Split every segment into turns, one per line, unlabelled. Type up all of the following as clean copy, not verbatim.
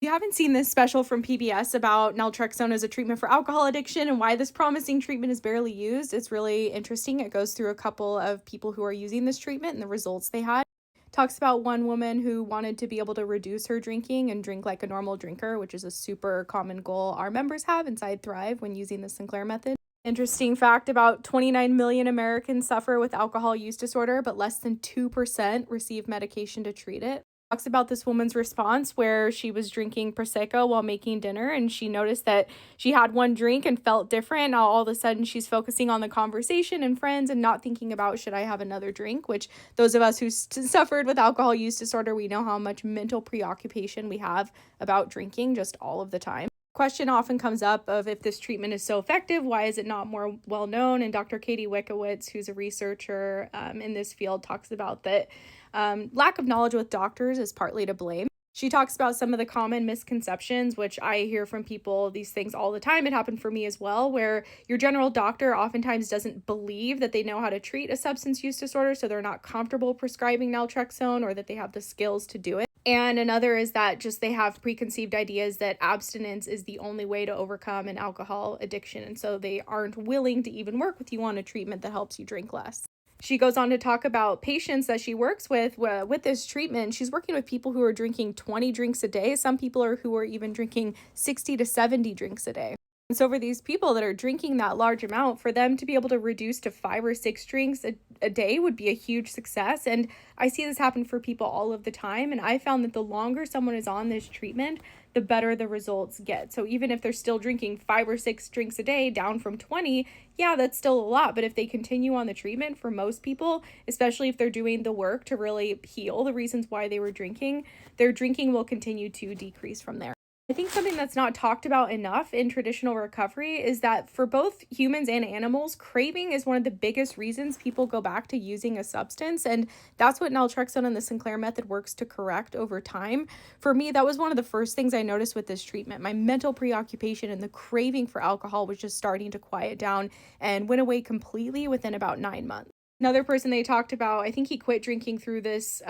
You haven't seen this special from PBS about naltrexone as a treatment for alcohol addiction and why this promising treatment is barely used. It's really interesting. It goes through a couple of people who are using this treatment and the results they had. Talks about one woman who wanted to be able to reduce her drinking and drink like a normal drinker, which is a super common goal our members have inside Thrive when using the Sinclair Method. Interesting fact, about 29 million Americans suffer with alcohol use disorder, but less than 2% receive medication to treat it. Talks about this woman's response where she was drinking Prosecco while making dinner, and she noticed that she had one drink and felt different. Now, all of a sudden, she's focusing on the conversation and friends and not thinking about, should I have another drink? Which those of us who suffered with alcohol use disorder, we know how much mental preoccupation we have about drinking just all of the time. Question often comes up of if this treatment is so effective, why is it not more well known? And Dr. Katie Wickowitz, who's a researcher in this field, talks about that lack of knowledge with doctors is partly to blame. She talks about some of the common misconceptions, which I hear from people, these things all the time. It happened for me as well, where your general doctor oftentimes doesn't believe that they know how to treat a substance use disorder, so they're not comfortable prescribing naltrexone or that they have the skills to do it. And another is that just they have preconceived ideas that abstinence is the only way to overcome an alcohol addiction. And so they aren't willing to even work with you on a treatment that helps you drink less. She goes on to talk about patients that she works with this treatment. She's working with people who are drinking 20 drinks a day. Some people who are even drinking 60 to 70 drinks a day. And so for these people that are drinking that large amount, for them to be able to reduce to 5 or 6 drinks a day would be a huge success. And I see this happen for people all of the time. And I found that the longer someone is on this treatment, the better the results get. So even if they're still drinking 5 or 6 drinks a day, down from 20, yeah, that's still a lot. But if they continue on the treatment, for most people, especially if they're doing the work to really heal the reasons why they were drinking, their drinking will continue to decrease from there. I think something that's not talked about enough in traditional recovery is that for both humans and animals, craving is one of the biggest reasons people go back to using a substance. And that's what naltrexone and the Sinclair Method works to correct over time. For me, that was one of the first things I noticed with this treatment. My mental preoccupation and the craving for alcohol was just starting to quiet down and went away completely within about 9 months. Another person they talked about, I think he quit drinking through this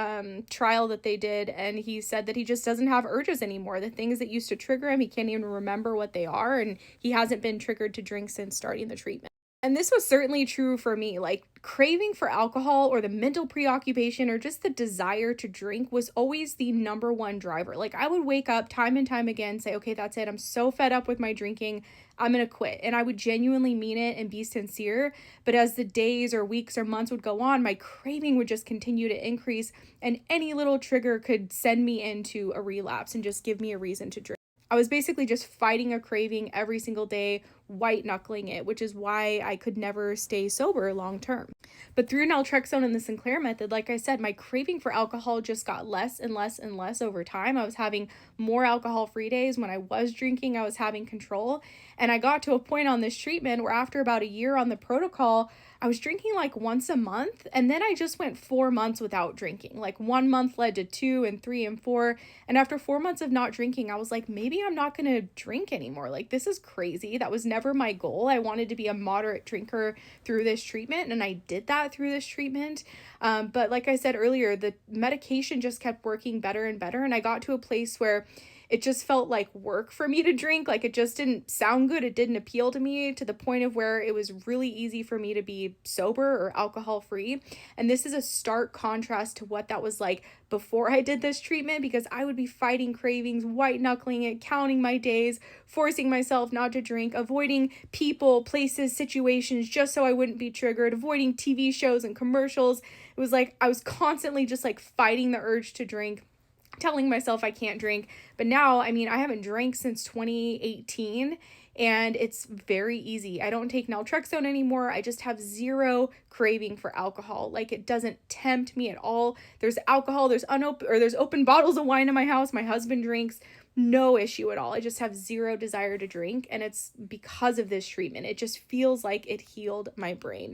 trial that they did, and he said that he just doesn't have urges anymore. The things that used to trigger him, he can't even remember what they are, and he hasn't been triggered to drink since starting the treatment. And this was certainly true for me. Like, craving for alcohol or the mental preoccupation or just the desire to drink was always the number one driver. Like, I would wake up time and time again, say, okay, that's it. I'm so fed up with my drinking. I'm going to quit. And I would genuinely mean it and be sincere. But as the days or weeks or months would go on, my craving would just continue to increase. And any little trigger could send me into a relapse and just give me a reason to drink. I was basically just fighting a craving every single day, white knuckling it, which is why I could never stay sober long term. But through naltrexone and the Sinclair Method, like I said, my craving for alcohol just got less and less and less over time. I was having more alcohol-free days. When I was drinking, I was having control. And I got to a point on this treatment where after about a year on the protocol, I was drinking like once a month, and then I just went 4 months without drinking. Like 1 month led to 2 and 3 and 4. And after 4 months of not drinking, I was like, maybe I'm not going to drink anymore. Like, this is crazy. That was never my goal. I wanted to be a moderate drinker through this treatment, and I did that through this treatment. But like I said earlier, the medication just kept working better and better. And I got to a place where it just felt like work for me to drink. Like, it just didn't sound good. It didn't appeal to me to the point of where it was really easy for me to be sober or alcohol free. And this is a stark contrast to what that was like before I did this treatment, because I would be fighting cravings, white knuckling it, counting my days, forcing myself not to drink, avoiding people, places, situations just so I wouldn't be triggered, avoiding TV shows and commercials. It was like I was constantly just like fighting the urge to drink, telling myself I can't drink. But now, I mean, I haven't drank since 2018, and it's very easy. I don't take naltrexone anymore. I just have zero craving for alcohol. Like, it doesn't tempt me at all. There's alcohol, there's open bottles of wine in my house. My husband drinks. No issue at all. I just have zero desire to drink, and it's because of this treatment. It just feels like it healed my brain.